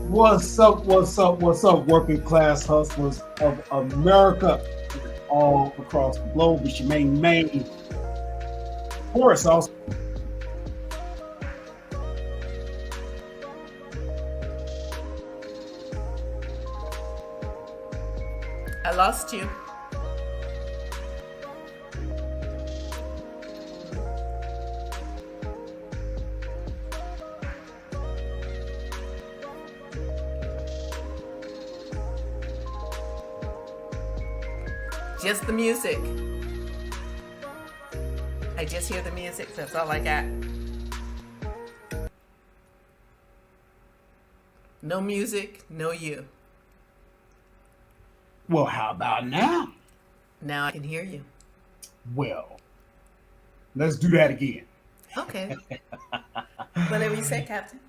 What's up? What's up? What's up, working class hustlers of America, all across the globe? It's your main course. Also, I lost you. Just the music. I just hear the music. That's all I got. No music, no you. well, how about now? Now I can hear you. Well, let's do that again. Okay. Whatever you say, Captain.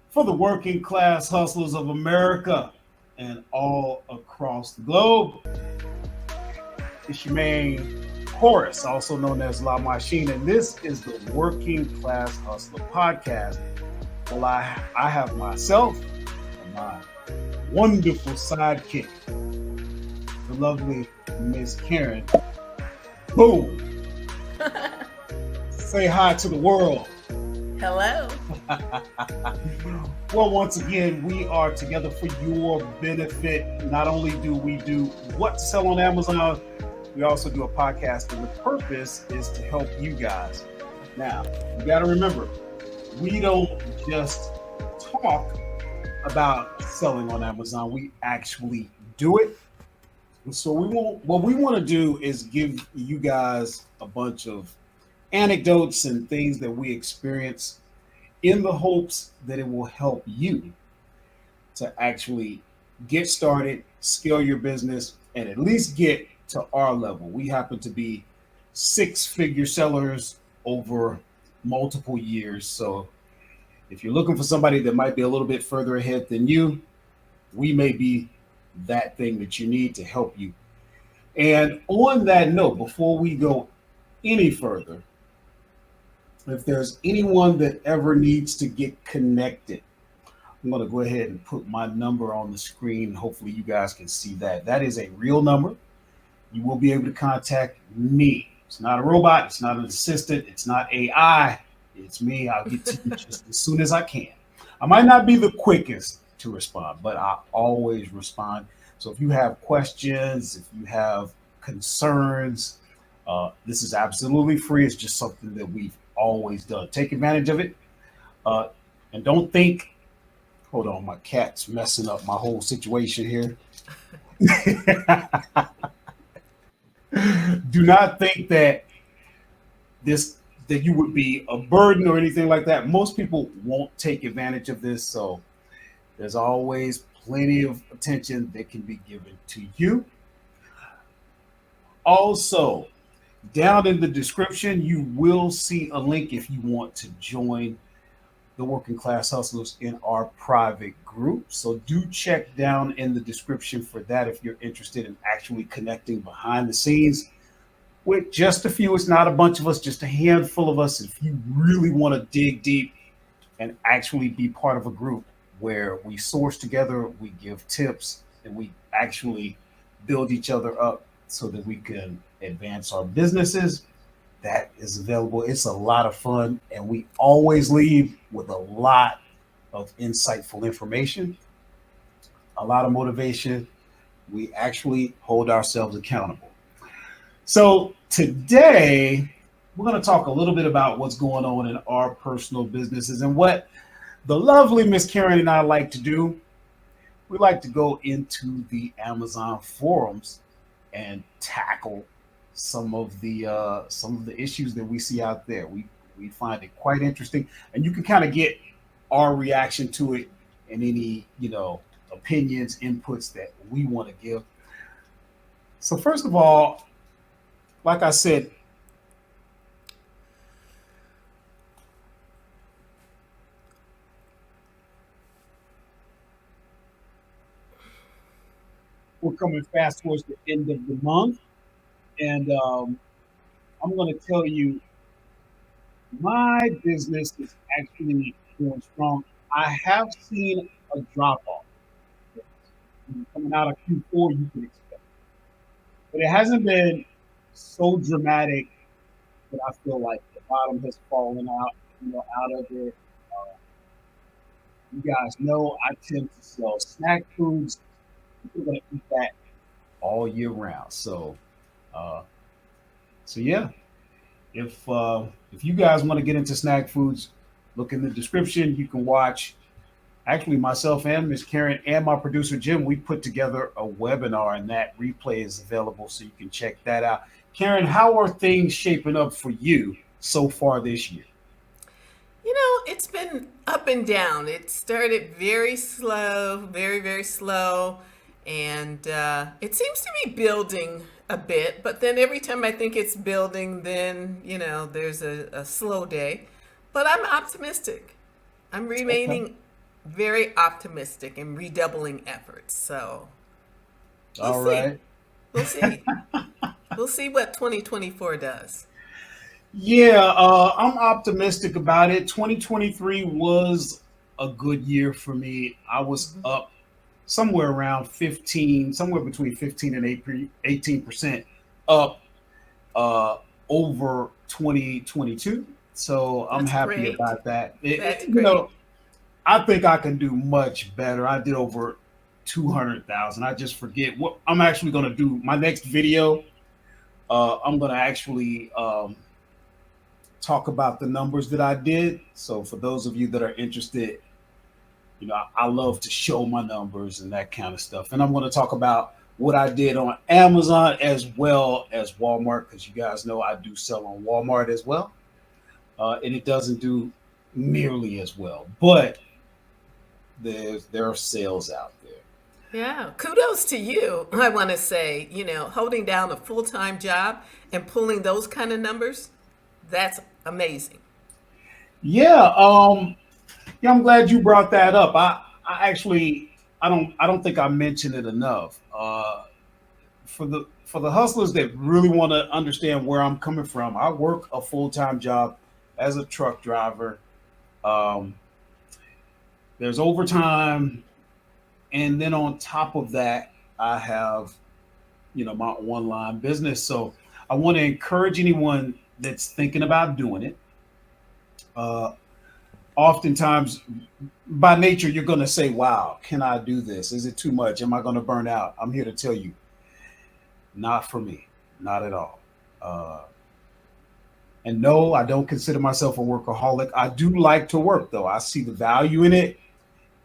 For the working class hustlers of America and all across the globe, it's your main Horace, also known as La Machine, and this is the Working Class Hustler Podcast. Well, I have myself and my wonderful sidekick, the lovely Miss Karen. Boom! Say hi to the world. Hello. Well, once again, we are together for your benefit. Not only do we do what to sell on Amazon, we also do a podcast, and the purpose is to help you guys. Now, you got to remember, we don't just talk about selling on Amazon, we actually do it. So what we want to do is give you guys a bunch of anecdotes and things that we experience in the hopes that it will help you to actually get started, scale your business, and at least get to our level. We happen to be six-figure sellers over multiple years. So if you're looking for somebody that might be a little bit further ahead than you, we may be that thing that you need to help you. And on that note, before we go any further, if there's anyone that ever needs to get connected, I'm going to go ahead and put my number on the screen. Hopefully you guys can see that. That is a real number. You will be able to contact me. It's not a robot. It's not an assistant. It's not AI. It's me. I'll get to you just as soon as I can. I might not be the quickest to respond, but I always respond. So if you have questions, if you have concerns, this is absolutely free. It's just something that we've always done. Take advantage of it. And don't think, hold on, my cat's messing up my whole situation here. Do not think that that you would be a burden or anything like that. Most people won't take advantage of this, so there's always plenty of attention that can be given to you. Also, down in the description, you will see a link if you want to join the Working Class Hustlers in our private group. So do check down in the description for that if you're interested in actually connecting behind the scenes with just a few. It's not a bunch of us, just a handful of us. If you really want to dig deep and actually be part of a group where we source together, we give tips, and we actually build each other up so that we can advance our businesses, that is available. It's a lot of fun, and we always leave with a lot of insightful information, a lot of motivation. We actually hold ourselves accountable. So today, we're going to talk a little bit about what's going on in our personal businesses and what the lovely Miss Karen and I like to do. We like to go into the Amazon forums and tackle some of the issues that we see out there. We find it quite interesting, and you can kind of get our reaction to it and any opinions, inputs that we want to give. So first of all, like I said, we're coming fast towards the end of the month, and I'm going to tell you My business is actually going strong. I have seen a drop off coming out of Q4. You can expect, but it hasn't been so dramatic that I feel like the bottom has fallen out, out of it. Uh, you guys know I tend to sell snack foods. People are gonna eat that all year round. Uh, so yeah, if you guys want to get into snack foods, look in the description. You can watch. Actually, myself and Miss Karen and my producer Jim, we put together a webinar, and that replay is available, so you can check that out. Karen, how are things shaping up for you so far this year? It's been up and down. It started very slow, very, very slow, and it seems to be building a bit. But then every time I think it's building, then, there's a slow day. But I'm optimistic. I'm Okay. remaining very optimistic and redoubling efforts. So we'll All see. right. We'll see. We'll see what 2024 does. Yeah, I'm optimistic about it. 2023 was a good year for me. I was Mhm. up somewhere around 15, somewhere between 15 and 18% up uh, over 2022. So I'm That's happy great. about that. That's great. I think I can do much better. I did over 200,000. I just forget what I'm actually going to do. My next video, I'm going to actually talk about the numbers that I did. So for those of you that are interested, I love to show my numbers and that kind of stuff. And I'm going to talk about what I did on Amazon as well as Walmart, because you guys know I do sell on Walmart as well. And it doesn't do nearly as well, but there are sales out there. Yeah, kudos to you. I want to say, holding down a full-time job and pulling those kind of numbers, that's amazing. Yeah, yeah, I'm glad you brought that up. I actually, I don't think I mentioned it enough. For the hustlers that really want to understand where I'm coming from, I work a full time job as a truck driver. Um, there's overtime, and then on top of that, I have my online business. So I want to encourage anyone that's thinking about doing it. Uh, Oftentimes, by nature, you're going to say, "Wow, can I do this? Is it too much? Am I going to burn out?" I'm here to tell you, not for me, not at all. Uh, And no, I don't consider myself a workaholic. I do like to work, though. I see the value in it.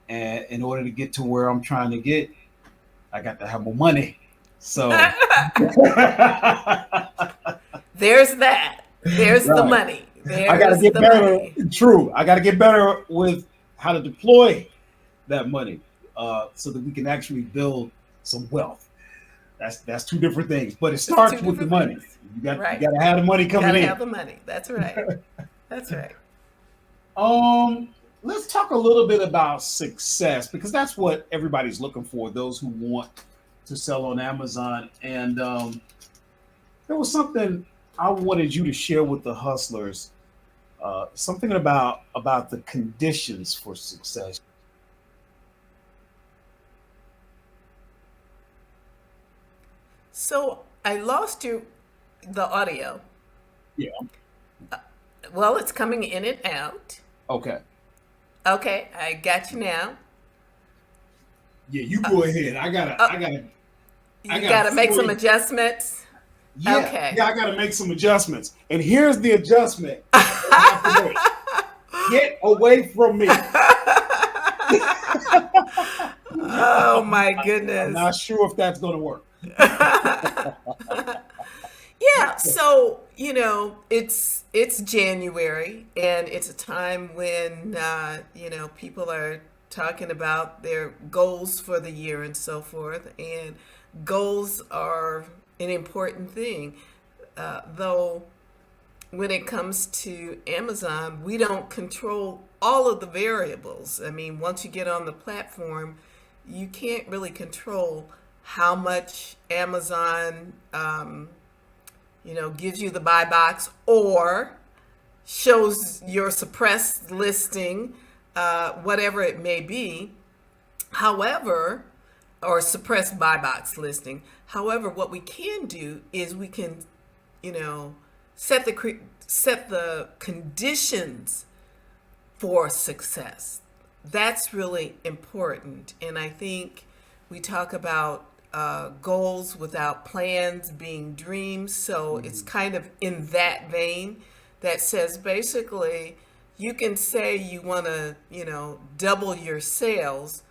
And in order to get to where I'm trying to get, I got to have more money. So, right. There's that. There's the money. I got to There's get the better. money. True. I got to get better with how to deploy that money so that we can actually build some wealth. That's two different things, but it It's two starts with the different money. things. You Right. got to have the money Got coming to in. have the money. That's right. That's right. Um, let's talk a little bit about success because that's what everybody's looking for. Those who want to sell on Amazon, and there was something I wanted you to share with the hustlers. Something about the conditions for success. So I lost the audio. Yeah. Well, it's coming in and out. Okay. Okay, I got you now. Yeah, you Uh, go ahead. I gotta. uh, I gotta. I you got gotta to make some fully. adjustments. Yeah. Okay. Yeah. I gotta make some adjustments. And here's the adjustment that I have to make. Get away from me. Oh my I'm goodness. not sure if that's going to work. Yeah, so it's January, and it's a time when people are talking about their goals for the year and so forth. And goals are an important thing, though. When it comes to Amazon, we don't control all of the variables. I mean, once you get on the platform, you can't really control how much Amazon gives you the buy box, or shows your suppressed listing, whatever it may be. However, or suppressed buy box listing. However, what we can do is we can, you know, set the conditions for success. That's really important. And I think we talk about goals without plans being dreams. So it's kind of in that vein that says basically you can say you want to, you know, double your sales,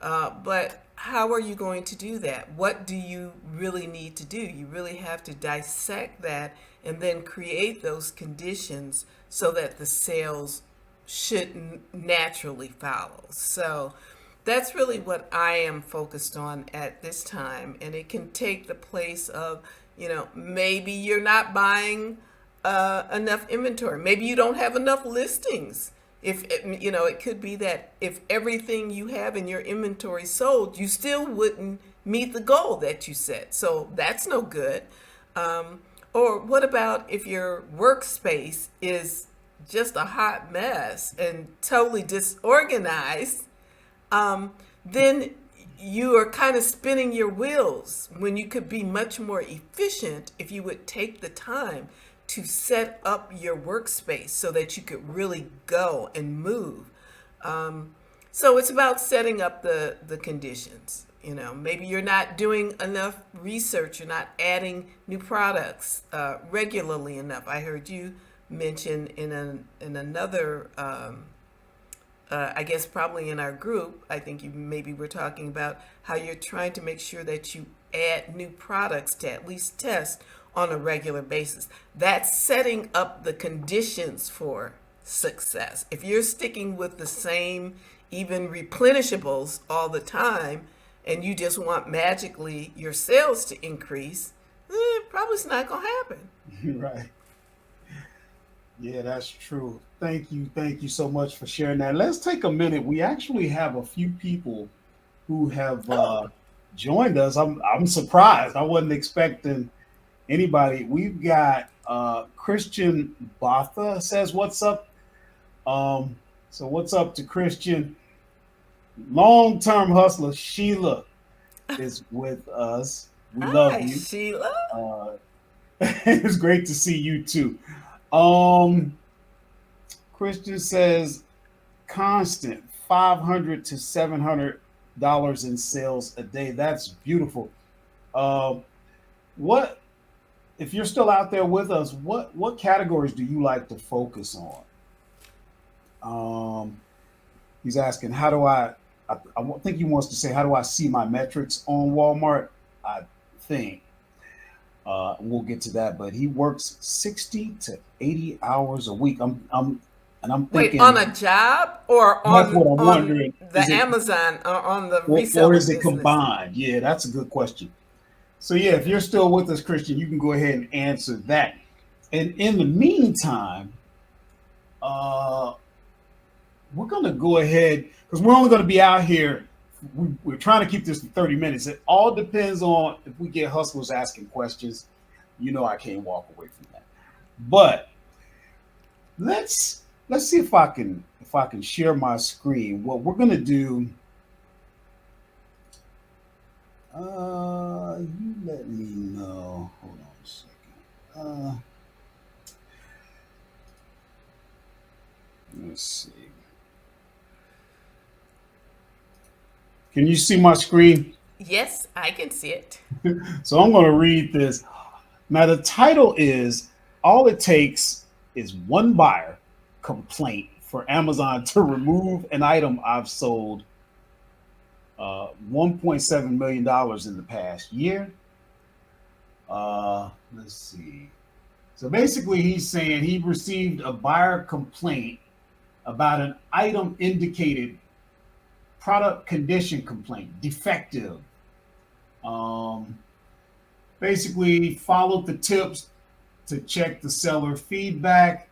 but how are you going to do that? What do you really need to do? You really have to dissect that and then create those conditions so that the sales should naturally follow. So that's really what I am focused on at this time. And it can take the place of, you know, maybe you're not buying enough inventory. Maybe you don't have enough listings. If you know, it could be that if everything you have in your inventory sold, you still wouldn't meet the goal that you set. So that's no good. Or what about if your workspace is just a hot mess and totally disorganized? Then you are kind of spinning your wheels when you could be much more efficient if you would take the time to set up your workspace so that you could really go and move. So it's about setting up the conditions. You know, maybe you're not doing enough research, you're not adding new products regularly enough. I heard you mention in another, I guess probably in our group, I think you maybe were talking about how you're trying to make sure that you add new products to at least test on a regular basis. That's setting up the conditions for success. If you're sticking with the same, even replenishables all the time, and you just want magically your sales to increase, probably it's not going to happen. Right. Yeah, that's true. Thank you so much for sharing that. Let's take a minute. We actually have a few people who have joined us. I'm surprised. I wasn't expecting anybody. We've got Christian Botha says, "What's up?" So what's up to Christian? Long-term hustler Sheila is with us. We love Hi, you, Sheila. it's great to see you too. Christian says constant $500 to $700 in sales a day. That's beautiful. What if you're still out there with us? What categories do you like to focus on? He's asking, how do I think he wants to say, how do I see my metrics on Walmart? I think we'll get to that, but he works 60 to 80 hours a week. I'm Wait, thinking, on a job or that's what I'm on wondering. the Is it, Amazon or on the or reseller is it business? combined? Yeah, that's a good question. So yeah, if you're still with us, Christian, you can go ahead and answer that. And in the meantime, we're going to go ahead because we're only going to be out here. We're trying to keep this to 30 minutes. It all depends on if we get hustlers asking questions. You know, I can't walk away from that. But let's see if I can share my screen. What we're going to do. You let me know. Hold on a second. Let's see. Can you see my screen? Yes, I can see it. So I'm going to read this. Now, the title is All It Takes is One Buyer Complaint for Amazon to Remove an Item I've Sold $1.7 million in the past year. Let's see. So basically, he's saying he received a buyer complaint about an item indicated product condition complaint, defective. Basically, followed the tips to check the seller feedback,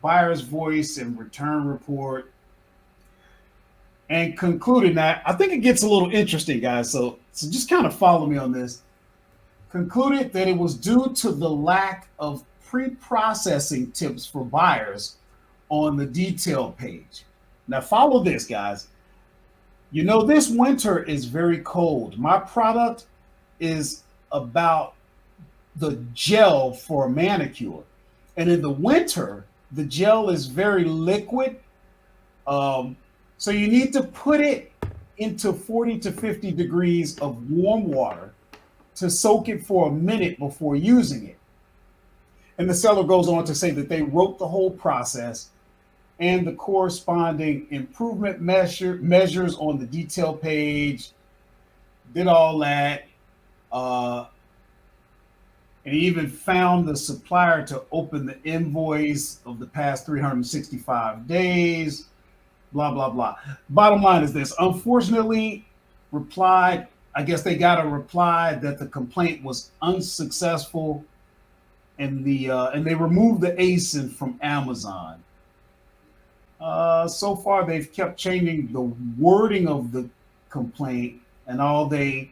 buyer's voice, and return report, and concluded that I think it gets a little interesting, guys. So just kind of follow me on this. Concluded that it was due to the lack of pre-processing tips for buyers on the detail page. Now follow this, guys. You know, this winter is very cold. My product is about the gel for a manicure. And in the winter, the gel is very liquid. So you need to put it into 40 to 50 degrees of warm water to soak it for a minute before using it. And the seller goes on to say that they wrote the whole process and the corresponding improvement measures on the detail page, did all that. And he even found the supplier to open the invoice of the past 365 days, blah, blah, blah. Bottom line is this, unfortunately, I guess they got a reply that the complaint was unsuccessful, and they removed the ASIN from Amazon. So far, they've kept changing the wording of the complaint, and all they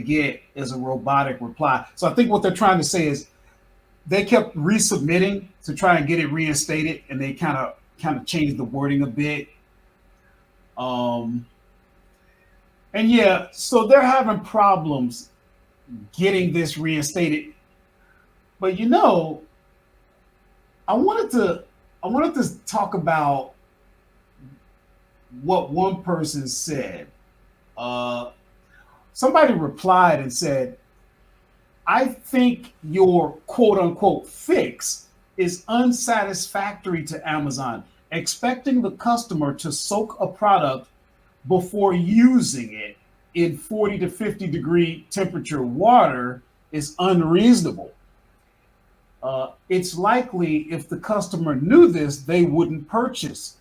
get is a robotic reply. So I think what they're trying to say is they kept resubmitting to try and get it reinstated, and they kind of changed the wording a bit. And yeah, so they're having problems getting this reinstated. But you know, I wanted to talk about what one person said. Somebody replied and said, I think your quote unquote fix is unsatisfactory to Amazon. Expecting the customer to soak a product before using it in 40 to 50 degree temperature water is unreasonable. It's likely if the customer knew this, they wouldn't purchase.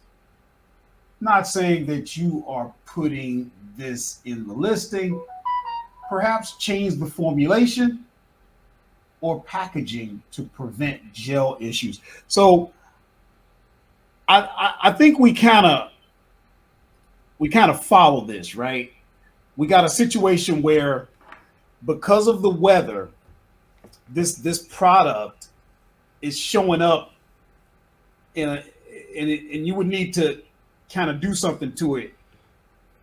Not saying that you are putting this in the listing. Perhaps change the formulation or packaging to prevent gel issues. So I think we kind of follow this, right? We got a situation where because of the weather, this product is showing up and you would need to kind of do something to it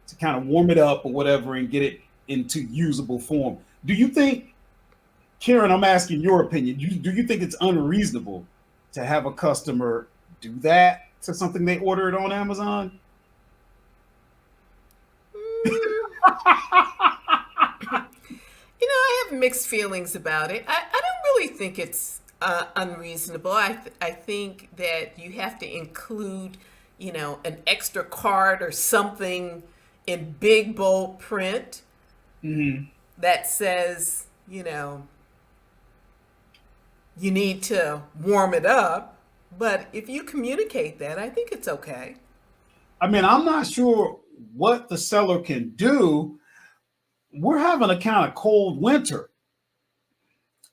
to kind of warm it up or whatever and get it into usable form. Do you think, Karen, I'm asking your opinion, do you think it's unreasonable to have a customer do that to something they ordered on Amazon? I have mixed feelings about it. I don't really think it's unreasonable. I think that you have to include, an extra card or something in big bold print that says, you need to warm it up. But if you communicate that, I think it's okay. I mean, I'm not sure what the seller can do. We're having a kind of cold winter,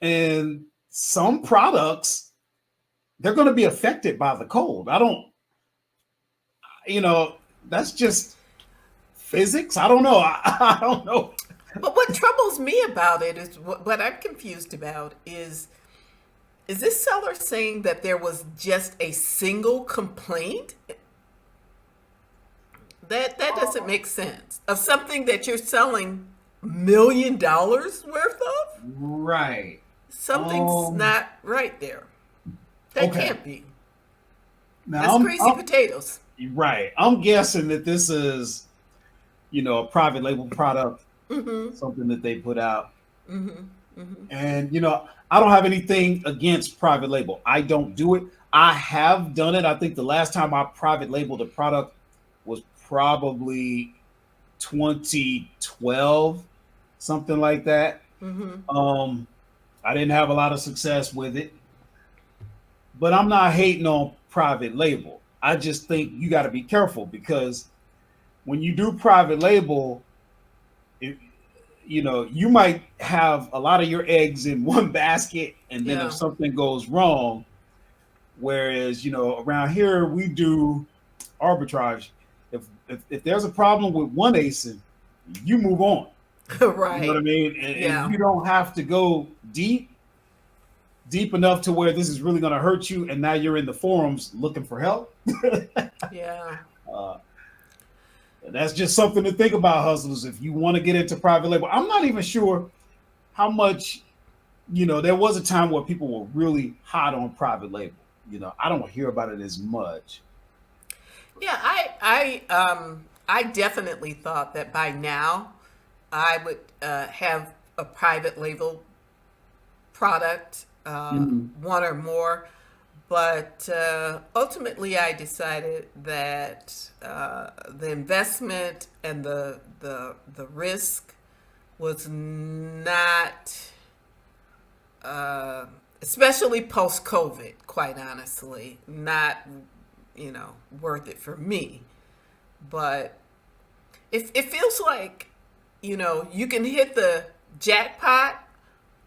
and some products, they're going to be affected by the cold. That's just physics. I don't know. I don't know. But what troubles me about it is what I'm confused about is this seller saying that there was just a single complaint? That doesn't make sense. Of something that you're selling $1 million worth of? Right. Something's not right there. That can't be. Now, That's crazy potatoes. Right. I'm guessing that this is, a private label product, something that they put out. And, I don't have anything against private label. I don't do it. I have done it. I think the last time I private labeled a product was probably 2012, something like that. I didn't have a lot of success with it, but I'm not hating on private label. I just think you got to be careful, because when you do private label, you might have a lot of your eggs in one basket, and then if something goes wrong, whereas, around here we do arbitrage. If there's a problem with one ASIN, you move on. Right. You know what I mean? And you don't have to go deep. deep enough to where this is really going to hurt you, and now you're in the forums looking for help. Yeah. That's just something to think about, hustlers. If you want to get into private label, I'm not even sure how much. There was a time where people were really hot on private label. I don't hear about it as much. Yeah, I definitely thought that by now I would have a private label product, one or more. But ultimately, I decided that the investment and the risk was not, especially post COVID. Quite honestly, not worth it for me. But it feels like you can hit the jackpot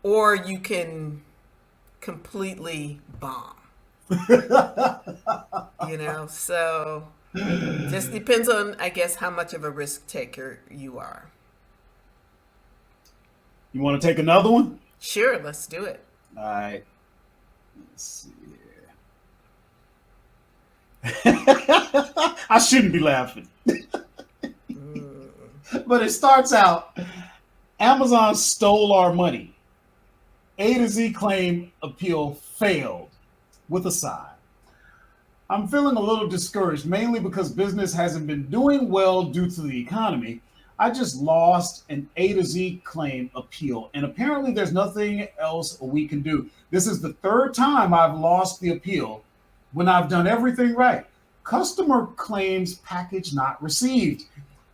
or you can completely bomb. So just depends on, I guess, how much of a risk taker you are. You want to take another one? Sure, let's do it. All right. Let's see here. I shouldn't be laughing. But it starts out, Amazon stole our money. A to Z claim appeal failed, with a sigh. I'm feeling a little discouraged, mainly because business hasn't been doing well due to the economy. I just lost an A to Z claim appeal, and apparently there's nothing else we can do. This is the third time I've lost the appeal when I've done everything right. Customer claims package not received.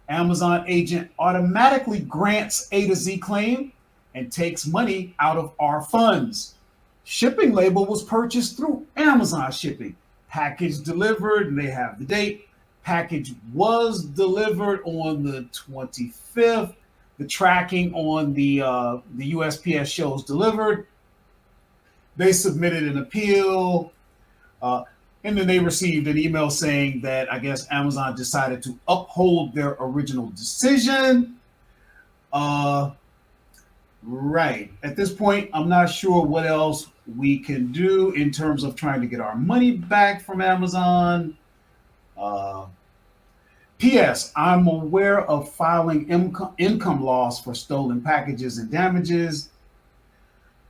Amazon agent automatically grants A to Z claim and takes money out of our funds. Shipping label was purchased through Amazon shipping. Package delivered, and they have the date. Package was delivered on the 25th. The tracking on the USPS shows delivered. They submitted an appeal, and then they received an email saying that I guess Amazon decided to uphold their original decision. Right. At this point, I'm not sure what else we can do in terms of trying to get our money back from Amazon. P.S. I'm aware of filing income loss for stolen packages and damages.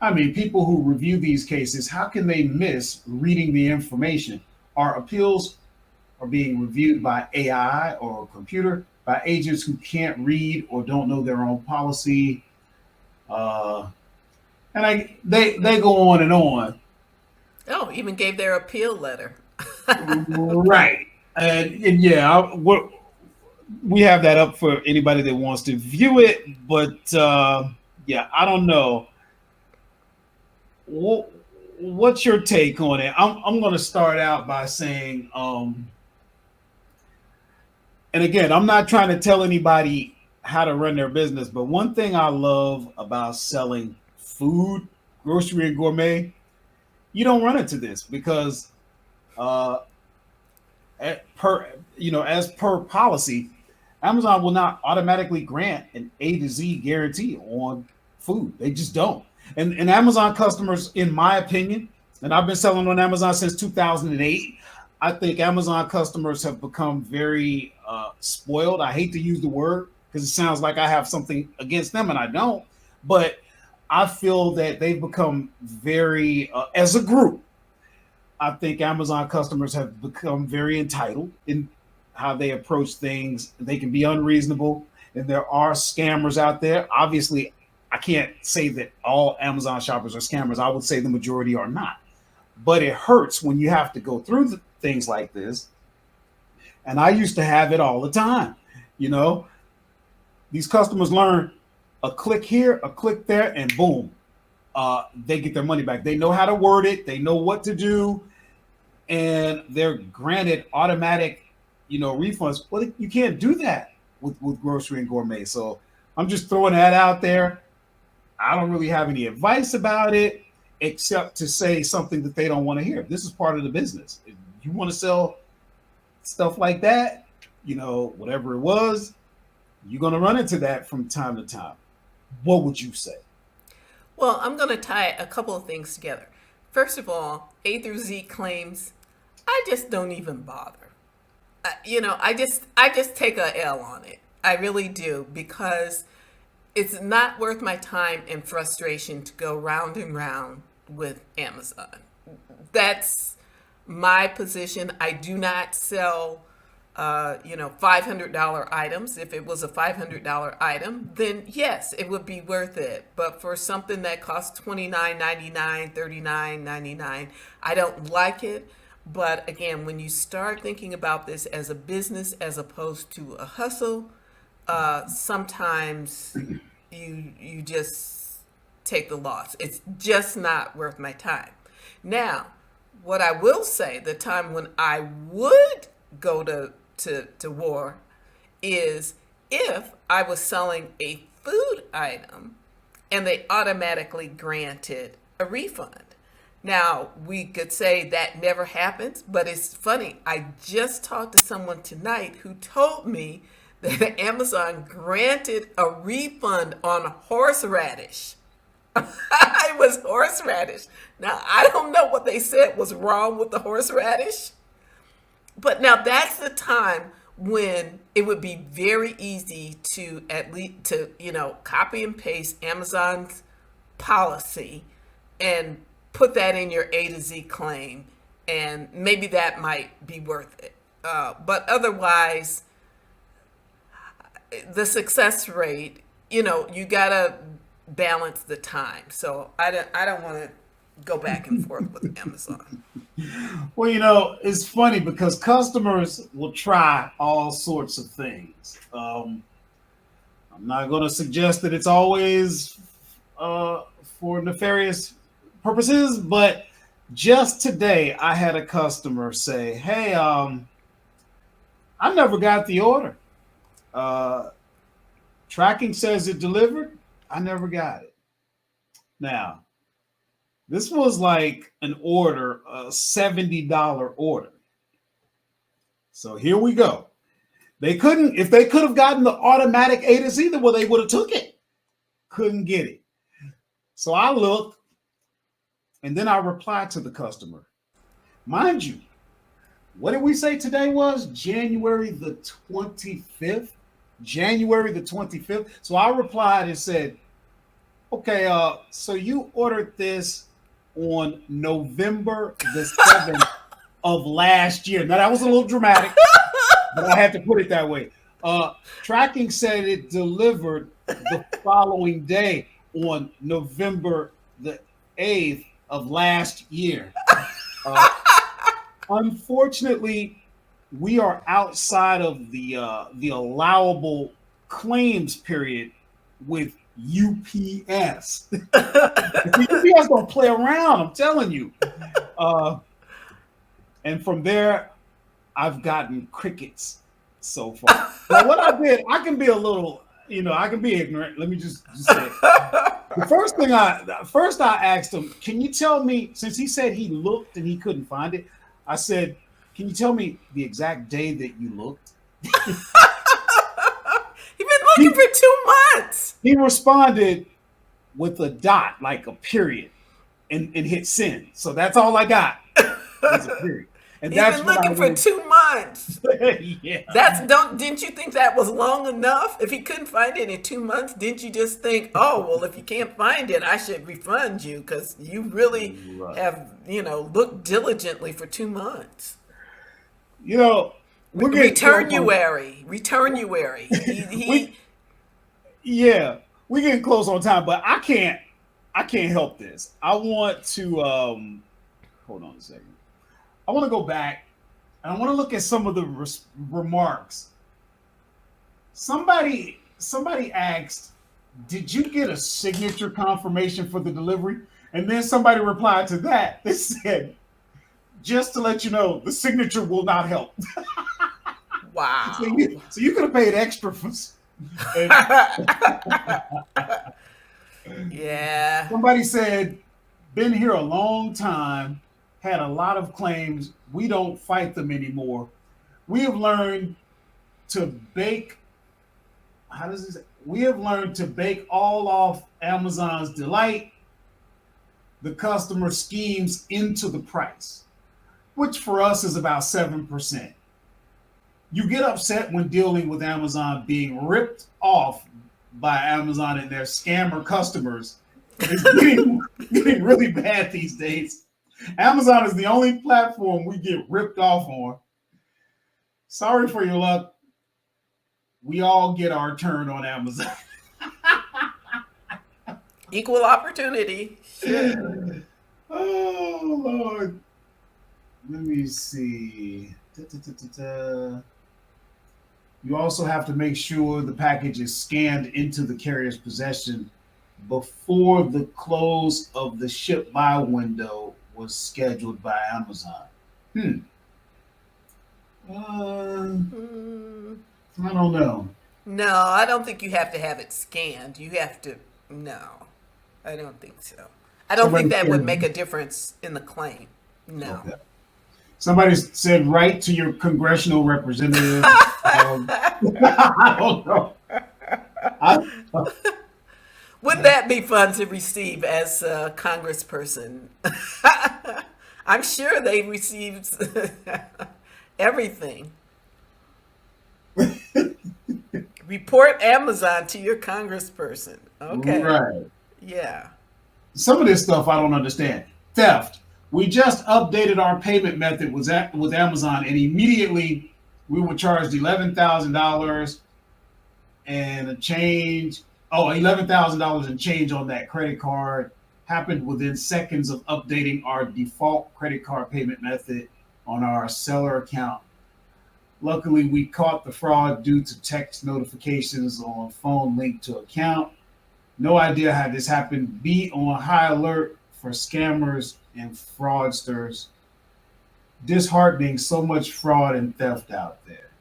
I mean, people who review these cases, how can they miss reading the information? Our appeals are being reviewed by AI or a computer, by agents who can't read or don't know their own policy. And they go on and on. Oh, even gave their appeal letter. Right. And yeah, we have that up for anybody that wants to view it. But yeah, I don't know. What's your take on it? I'm going to start out by saying, and again, I'm not trying to tell anybody how to run their business, but one thing I love about selling food, grocery, and gourmet, you don't run into this because as per policy, Amazon will not automatically grant an A to Z guarantee on food. They just don't. And Amazon customers, in my opinion, and I've been selling on Amazon since 2008, I think Amazon customers have become very spoiled. I hate to use the word because it sounds like I have something against them, and I don't. But I feel that they've become very, as a group, I think Amazon customers have become very entitled in how they approach things. They can be unreasonable, and there are scammers out there. Obviously, I can't say that all Amazon shoppers are scammers. I would say the majority are not. But it hurts when you have to go through things like this. And I used to have it all the time. These customers learn a click here, a click there, and boom, they get their money back. They know how to word it. They know what to do. And they're granted automatic, refunds. Well, you can't do that with grocery and gourmet. So I'm just throwing that out there. I don't really have any advice about it, except to say something that they don't want to hear. This is part of the business. If you want to sell stuff like that, whatever it was, you're going to run into that from time to time. What would you say? Well, I'm going to tie a couple of things together. First of all, A through Z claims, I just don't even bother. I just take a L on it. I really do, because it's not worth my time and frustration to go round and round with Amazon. That's my position. I do not sell, $500 items. If it was a $500 item, then yes, it would be worth it. But for something that costs $29.99, $39.99, I don't like it. But again, when you start thinking about this as a business as opposed to a hustle, sometimes you just take the loss. It's just not worth my time. Now, what I will say, the time when I would go to war is if I was selling a food item and they automatically granted a refund. Now, we could say that never happens, but it's funny. I just talked to someone tonight who told me that Amazon granted a refund on horseradish. It was horseradish. Now, I don't know what they said was wrong with the horseradish, but now that's the time when it would be very easy to copy and paste Amazon's policy and put that in your A to Z claim, and maybe that might be worth it. But otherwise, the success rate, you gotta balance the time. So I don't want to go back and forth with Amazon. Well, it's funny because customers will try all sorts of things. I'm not going to suggest that it's always for nefarious purposes, but just today I had a customer say, "Hey, I never got the order. Tracking says it delivered. I never got it." Now, this was like an order, a $70 order. So here we go. If they could have gotten the automatic A to Z, then well, they would have took it. Couldn't get it. So I looked, and then I replied to the customer. Mind you, what did we say today was? January the 25th? January the 25th. So I replied and said, okay, so you ordered this on November the 7th of last year. Now, that was a little dramatic, but I had to put it that way. Tracking said it delivered the following day on November the 8th of last year. Unfortunately, we are outside of the allowable claims period with UPS. UPS don't play around, I'm telling you. And from there, I've gotten crickets so far. Now, what I did, I can be a little, I can be ignorant. Let me just say it. The first I asked him, can you tell me, since he said he looked and he couldn't find it, I said, can you tell me the exact day that you looked? You've been looking for 2 months. He responded with a dot, like a period, and hit send. So that's all I got. Was a period. And You've been looking for 2 months. Yeah. Didn't you think that was long enough? If he couldn't find it in 2 months, didn't you just think, oh, well, if you can't find it, I should refund you because you really have, looked diligently for 2 months. We're Returnuary. Yeah, we're getting close on time, but I can't help this. I want to hold on a second. I want to go back and I want to look at some of the remarks. Somebody asked, "Did you get a signature confirmation for the delivery?" And then somebody replied to that. They said, "Just to let you know, the signature will not help." Wow. So you could have paid extra for. Yeah. Somebody said, "Been here a long time, had a lot of claims. We don't fight them anymore. We have learned to bake." How does this? We have learned to bake all off Amazon's delight. the customer schemes into the price, which for us is about 7%. You get upset when dealing with Amazon being ripped off by Amazon and their scammer customers. It's getting really bad these days. Amazon is the only platform we get ripped off on. Sorry for your luck. We all get our turn on Amazon. Equal opportunity. Sure. Oh, Lord. Let me see. You also have to make sure the package is scanned into the carrier's possession before the close of the ship by window was scheduled by Amazon. I don't know. No, I don't think you have to have it scanned. You have to, no, I don't think so. I don't think that would make a difference in the claim. No. Okay. Somebody said, write to your congressional representative. I don't know. Wouldn't that be fun to receive as a congressperson? I'm sure they received everything. Report Amazon to your congressperson. Okay. Right. Yeah. Some of this stuff I don't understand. Theft. We just updated our payment method with Amazon, and immediately we were charged $11,000 and a change. Oh, $11,000 and change on that credit card. Happened within seconds of updating our default credit card payment method on our seller account. Luckily, we caught the fraud due to text notifications on phone linked to account. No idea how this happened. Be on high alert for scammers and fraudsters. Disheartening, so much fraud and theft out there.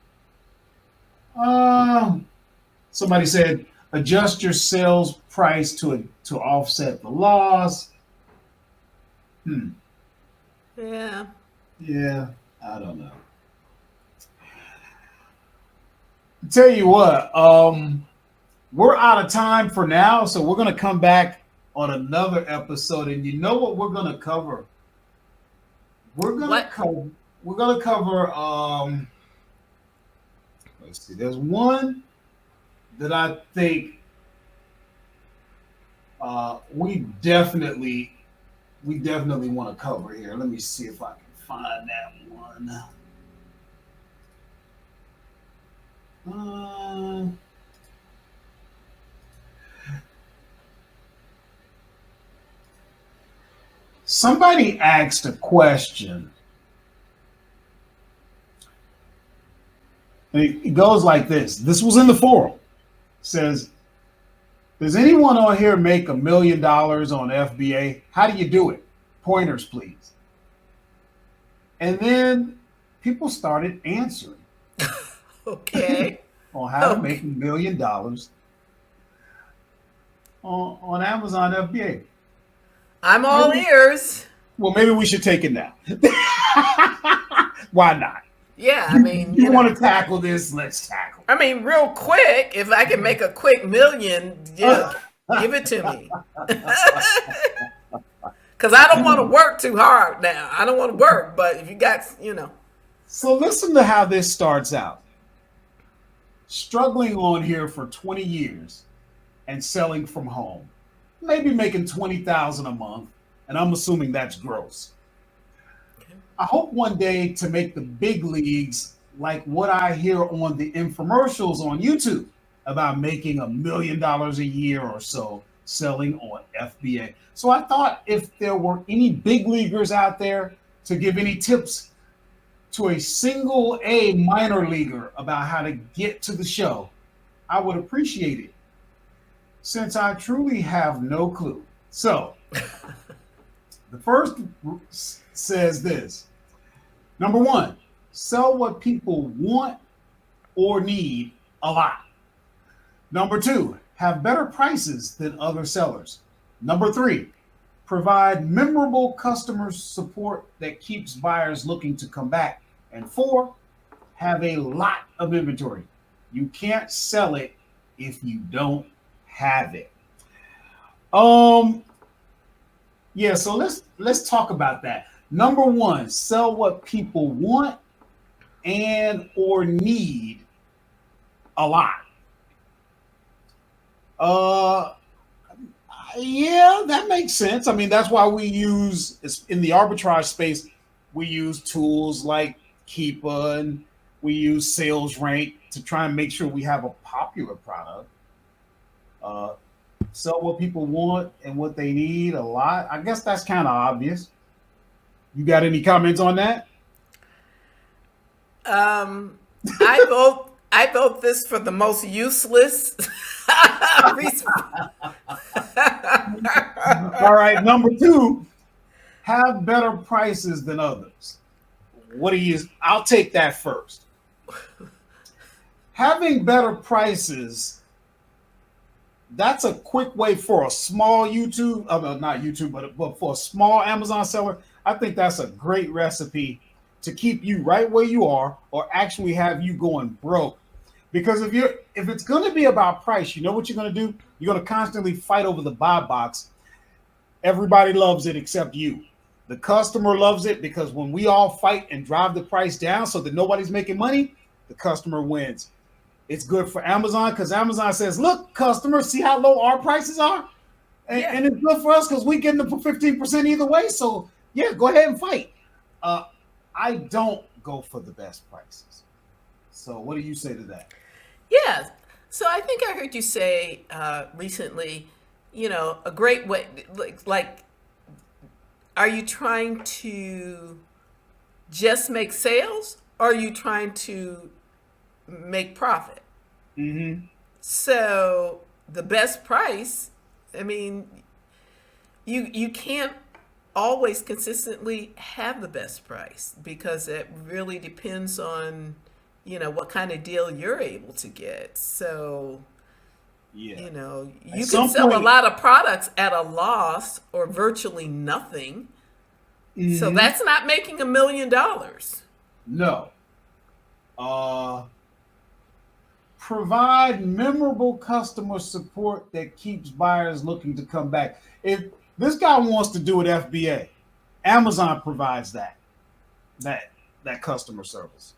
Somebody said, adjust your sales price to offset the loss. Yeah. Yeah, I don't know. Tell you what, we're out of time for now, so we're going to come back on another episode, and you know what we're going to cover? We're going to cover let's see. There's one that I think we definitely want to cover here. Let me see if I can find that one. Somebody asked a question. And it goes like this. This was in the forum. It says, does anyone on here make $1 million on FBA? How do you do it? Pointers, please. And then people started answering. Okay. On how to make $1 million on Amazon FBA. I'm all ears. Well, maybe we should take it now. Why not? Yeah, I mean, you want to tackle this? Let's tackle. I mean, real quick, if I can make a quick $1 million, yeah, give it to me. Because I don't want to work too hard now. I don't want to work, but if you got, So listen to how this starts out. Struggling on here for 20 years and selling from home. Maybe making $20,000 a month, and I'm assuming that's gross. Okay. I hope one day to make the big leagues like what I hear on the infomercials on YouTube about making $1 million a year or so selling on FBA. So I thought if there were any big leaguers out there to give any tips to a single A minor leaguer about how to get to the show, I would appreciate it, since I truly have no clue. So the first says this. Number one, sell what people want or need a lot. Number two, have better prices than other sellers. Number three, provide memorable customer support that keeps buyers looking to come back. And four, have a lot of inventory. You can't sell it if you don't have it. Yeah, so let's talk about that. Number one, sell what people want and or need a lot. Uh yeah, that makes sense. I mean, that's why we use in the arbitrage space, we use tools like Keepa and we use Sales Rank to try and make sure we have a popular product. Uh, sell what people want and what they need a lot. I guess that's kind of obvious. You got any comments on that? Um, I vote this for the most useless. All right, number two, have better prices than others. What do you? I'll take that first. Having better prices, that's a quick way for a small YouTube, not YouTube, but for a small Amazon seller. I think that's a great recipe to keep you right where you are, or actually have you going broke. Because if it's going to be about price, you know what you're going to do? You're going to constantly fight over the buy box. Everybody loves it except you. The customer loves it because when we all fight and drive the price down so that nobody's making money, the customer wins. It's good for Amazon because Amazon says, look, customers, see how low our prices are? And it's good for us because we get them for 15% either way. So, yeah, go ahead and fight. I don't go for the best prices. So what do you say to that? Yeah. So I think I heard you say recently, a great way, like, are you trying to just make sales or are you trying to make profit? Mm-hmm. So the best price, I mean, you can't always consistently have the best price because it really depends on what kind of deal you're able to get. So Yeah. you can sell a lot of products at a loss or virtually nothing. Mm-hmm. So that's not making $1 million. No. Provide memorable customer support that keeps buyers looking to come back. If this guy wants to do it FBA, Amazon provides that customer service.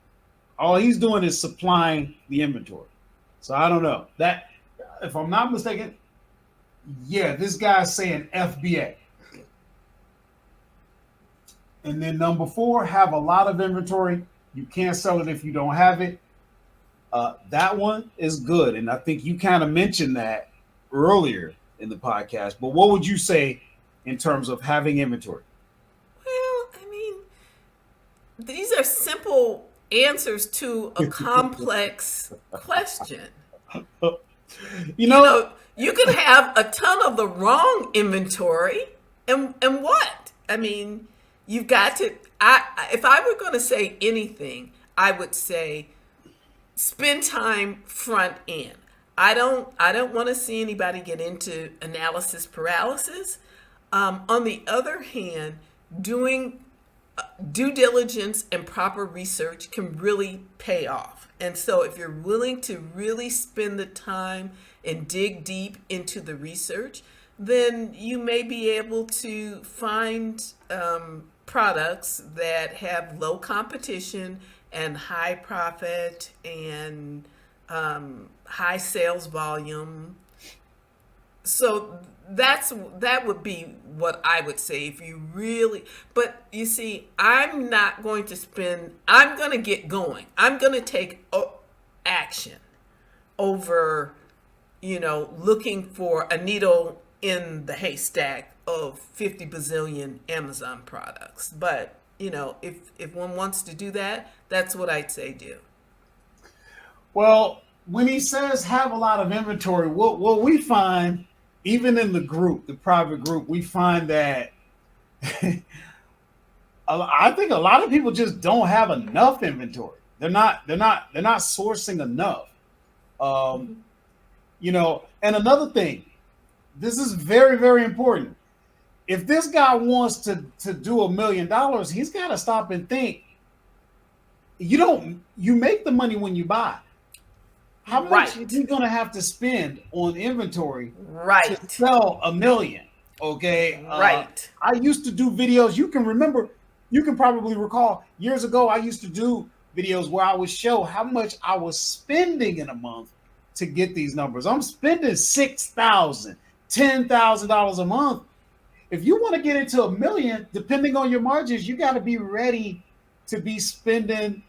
All he's doing is supplying the inventory. So I don't know. That, if I'm not mistaken, yeah, this guy's saying FBA. And then number 4, have a lot of inventory. You can't sell it if you don't have it. That one is good. And I think you kind of mentioned that earlier in the podcast. But what would you say in terms of having inventory? Well, I mean, these are simple answers to a complex question. You can have a ton of the wrong inventory and what? I mean, you've got to, if I were going to say anything, I would say spend time front end. I don't want to see anybody get into analysis paralysis. On the other hand, doing due diligence and proper research can really pay off. And so if you're willing to really spend the time and dig deep into the research, then you may be able to find products that have low competition and high profit and high sales volume. So that would be what I would say if you really, but you see, I'm not going to spend, I'm going to get going. I'm going to take action over, looking for a needle in the haystack of 50 bazillion Amazon products. But, if one wants to do that, that's what I'd say do. Well, when he says have a lot of inventory, what we find, even in the group, the private group, we find that I think a lot of people just don't have enough inventory. They're not sourcing enough. And another thing, this is very, very important. If this guy wants to do $1 million, he's got to stop and think. You make the money when you buy. How much is he going to have to spend on inventory to sell $1 million? Okay. Right. I used to do videos. You can probably recall years ago, I used to do videos where I would show how much I was spending in a month to get these numbers. I'm spending $6,000, $10,000 a month. If you want to get into $1 million, depending on your margins, you got to be ready to be spending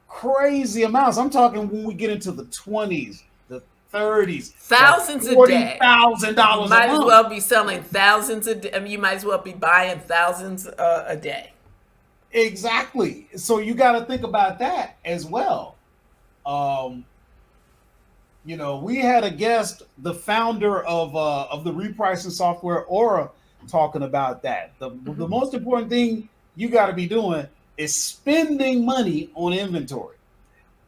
crazy amounts. I'm talking when we get into the 20s, the 30s, Thousands the a day. You $40,000 a might as month. well be selling thousands a day. I mean, you might as well be buying thousands a day. Exactly. So you got to think about that as well. Um, we had a guest, the founder of the repricing software Aura, talking about that. The most important thing you got to be doing is spending money on inventory.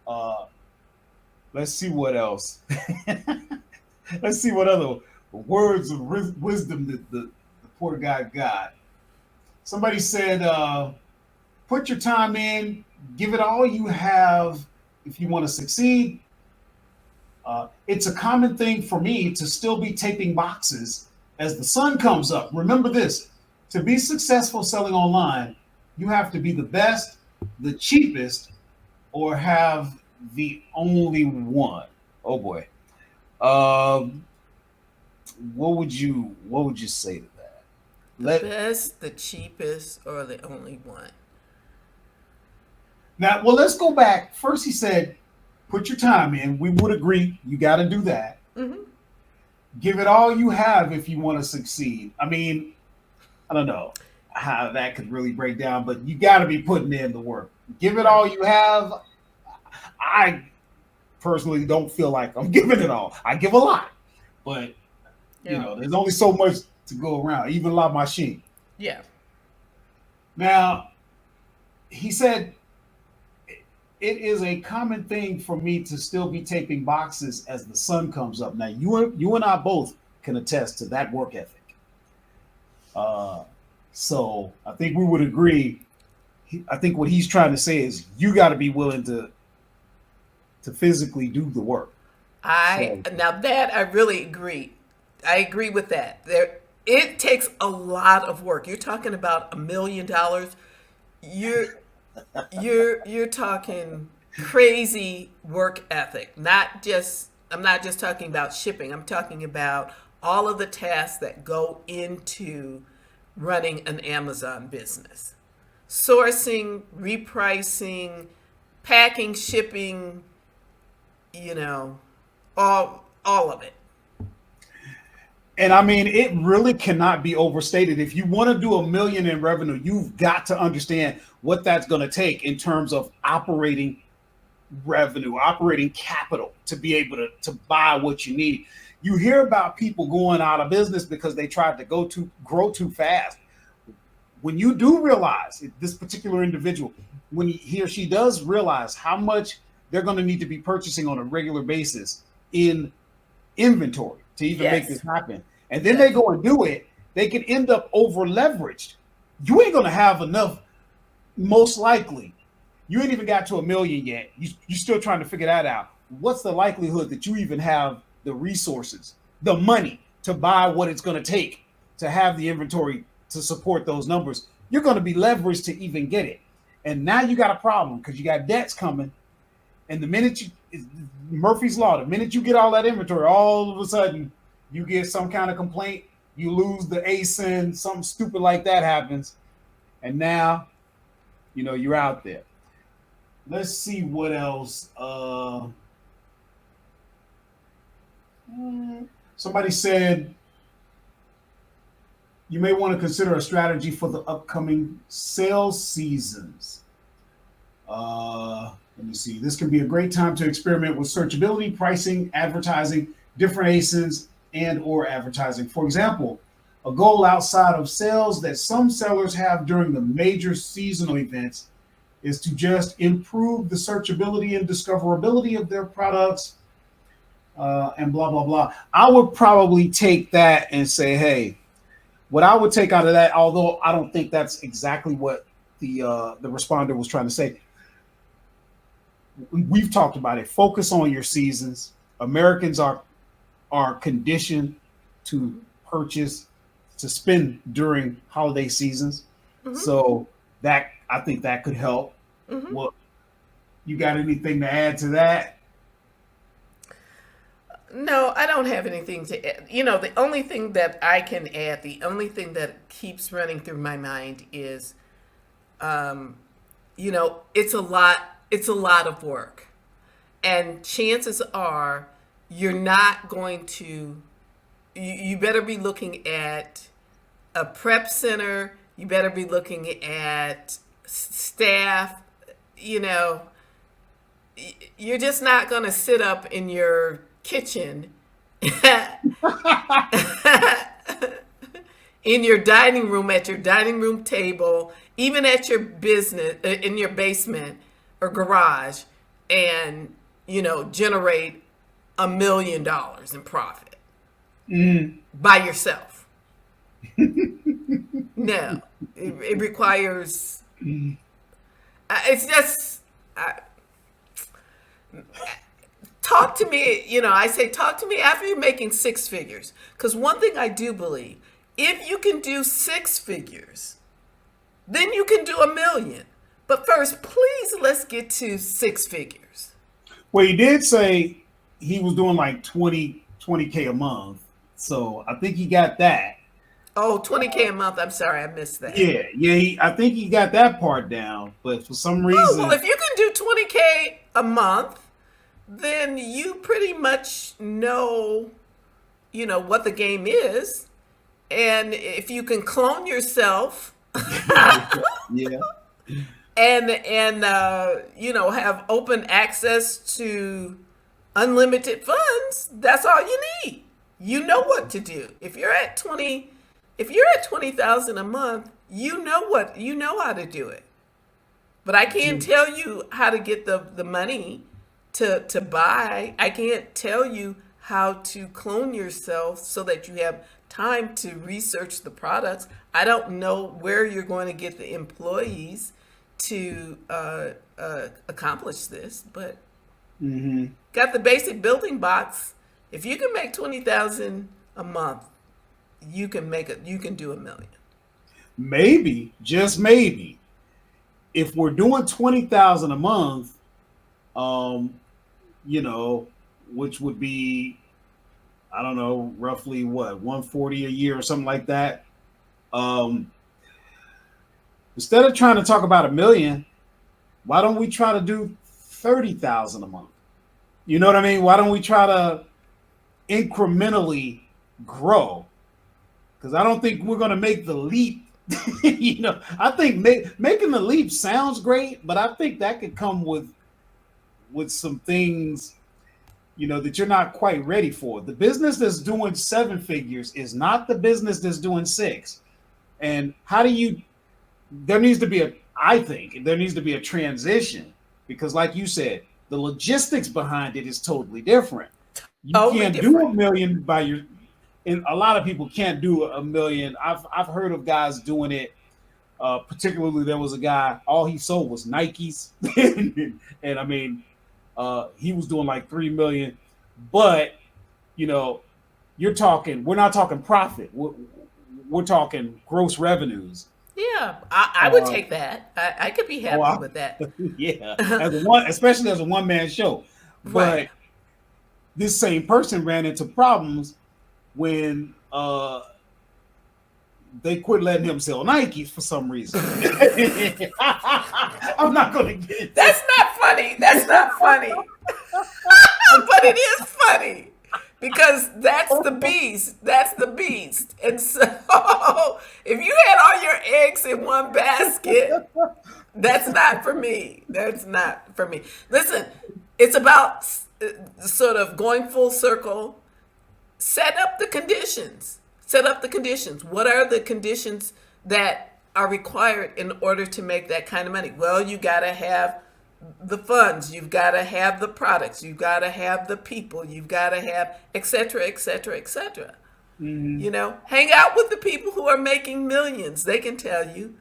Uh, let's see what else. Let's see what other words of wisdom that the poor guy got. Somebody said, put your time in, give it all you have if you want to succeed. It's a common thing for me to still be taping boxes as the sun comes up. Remember this, to be successful selling online, you have to be the best, the cheapest, or have the only one. Oh boy. What would you say to that? The best, the cheapest, or the only one? Now, well, let's go back. First, he said, put your time in. We would agree. You got to do that. Mm-hmm. Give it all you have if you want to succeed. I mean, I don't know how that could really break down, but you got to be putting in the work. Give it all you have. I personally don't feel like I'm giving it all. I give a lot, but there's only so much to go around. Even La Machine. Yeah. Now, he said, it is a common thing for me to still be taping boxes as the sun comes up. Now, you and I both can attest to that work ethic. So I think we would agree. I think what he's trying to say is you got to be willing to physically do the work. Now that I really agree. I agree with that. It takes a lot of work. You're talking about $1 million. You're talking crazy work ethic. I'm not just talking about shipping. I'm talking about all of the tasks that go into running an Amazon business. Sourcing, repricing, packing, shipping, all of it. And I mean, it really cannot be overstated. If you want to do $1 million in revenue, you've got to understand what that's going to take in terms of operating revenue, operating capital to be able to buy what you need. You hear about people going out of business because they tried to grow too fast. When you do realize this particular individual, when he or she does realize how much they're going to need to be purchasing on a regular basis in inventory to even make this happen, and then they go and do it, they can end up over leveraged. You ain't going to have enough, most likely. You ain't even got to $1 million yet. You're still trying to figure that out. What's the likelihood that you even have the resources, the money to buy what it's going to take to have the inventory to support those numbers? You're going to be leveraged to even get it. And now you got a problem because you got debts coming. And the minute Murphy's Law, the minute you get all that inventory, all of a sudden you get some kind of complaint, you lose the ASIN, something stupid like that happens. And now, you're out there. Let's see what else. Somebody said, you may want to consider a strategy for the upcoming sales seasons. Let me see. This can be a great time to experiment with searchability, pricing, advertising, different ASINs, and or advertising. For example, a goal outside of sales that some sellers have during the major seasonal events is to just improve the searchability and discoverability of their products, and blah, blah, blah. I would probably take that and say, hey, what I would take out of that, although I don't think that's exactly what the responder was trying to say. We've talked about it. Focus on your seasons. Americans are conditioned to purchase to spend during holiday seasons. So that I think that could help. Well, you got anything to add to that? No, I don't have anything to add. You know, the only thing that I can add, the only thing that keeps running through my mind is, you know, it's a lot of work. And chances are you're not going to, you better be looking at a prep center, you better be looking at staff, you know, you're just not going to sit up in your kitchen in your dining room, at your dining room table, even at your business, in your basement or garage, and, you know, generate $1 million in profit by yourself. No, it requires, it's just, talk to me, you know, I say talk to me after you're making six figures. Because one thing I do believe, if you can do six figures, then you can do $1 million. But first, please, let's get to six figures. Well, he did say he was doing like 20K a month. So I think he got that. Oh, 20K a month. I'm sorry, I missed that. Yeah. I think he got that part down. But for some reason. Oh, well, if you can do 20K a month, then you pretty much know, you know, what the game is. And if you can clone yourself Yeah. and you know, have open access to unlimited funds, that's all you need. You know what to do. If you're at 20,000 a month, you know how to do it. But I can't tell you how to get the money to buy. I can't tell you how to clone yourself so that you have time to research the products. I don't know where you're going to get the employees to accomplish this, but got the basic building blocks. If you can make 20,000 a month, you can do $1 million. Maybe, just maybe, if we're doing 20,000 a month, you know, which would be, I don't know, roughly what, 140 a year or something like that. Instead of trying to talk about $1 million, why don't we try to do 30,000 a month? You know what I mean? Why don't we try to incrementally grow? Because I don't think we're going to make the leap. You know, I think making the leap sounds great, but I think that could come with some things, you know, that you're not quite ready for. The business that's doing seven figures is not the business that's doing six. And there needs to be a transition, because like you said, the logistics behind it is totally different. You can't do $1 million and a lot of people can't do $1 million. I've heard of guys doing it. Particularly, there was a guy, all he sold was Nikes. and I mean, he was doing like 3 million, but you know, we're not talking profit. We're talking gross revenues. Yeah, I would take that. I could be happy with that. Yeah, especially as a one-man show. But Right. this same person ran into problems when they quit letting him sell Nikes for some reason. I'm not going to get. That's not funny. That's not funny. But it is funny because that's the beast. That's the beast. And so if you had all your eggs in one basket, that's not for me. That's not for me. Listen, it's about sort of going full circle. Set up the conditions. Set up the conditions. What are the conditions that are required in order to make that kind of money? Well, you got to have the funds. You've got to have the products. You've got to have the people. You've got to have et cetera, et cetera, et cetera. You know, hang out with the people who are making millions. They can tell you.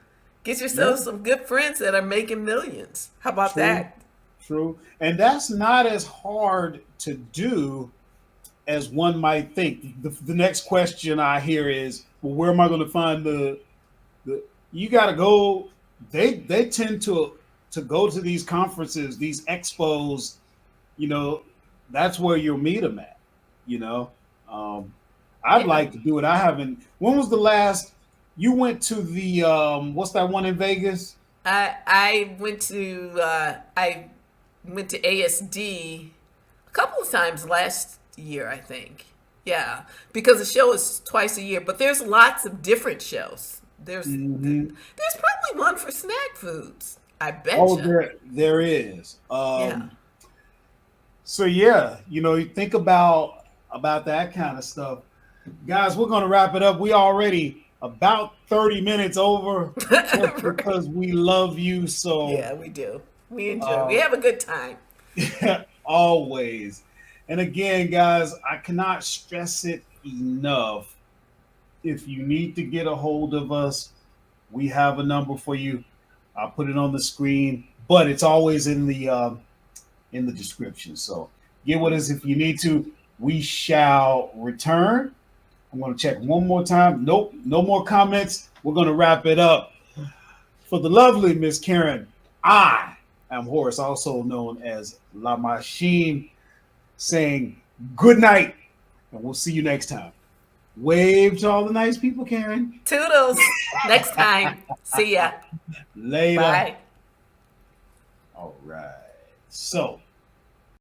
Get yourself some good friends that are making millions. How about that? True. And that's not as hard to do as one might think. The next question I hear is, well, where am I going to find the you got to go. They tend to go to these conferences, these expos. You know, that's where you'll meet them at. You know, I'd Yeah. like to do it. I haven't. When was the last you went to the what's that one in Vegas? I went to ASD a couple of times last year, I think. Yeah, because the show is twice a year, but there's lots of different shows. Mm-hmm. There's probably one for snack foods. I Oh, betcha. there is. Yeah. So yeah, you know, you think about that kind of stuff. Guys, we're gonna wrap it up. We already about 30 minutes over just Right. because we love you so Yeah, we do. We enjoy. We uh, have a good time. always. And again, guys, I cannot stress it enough. If you need to get a hold of us, we have a number for you. I'll put it on the screen, but it's always in the description. So get with us if you need to. We shall return. I'm going to check one more time. Nope, no more comments. We're going to wrap it up. For the lovely Miss Karen, I am Horace, also known as La Machine, saying good night, and we'll see you next time. Wave to all the nice people, Karen. Toodles. Next time. See ya. Later. Bye. All right. So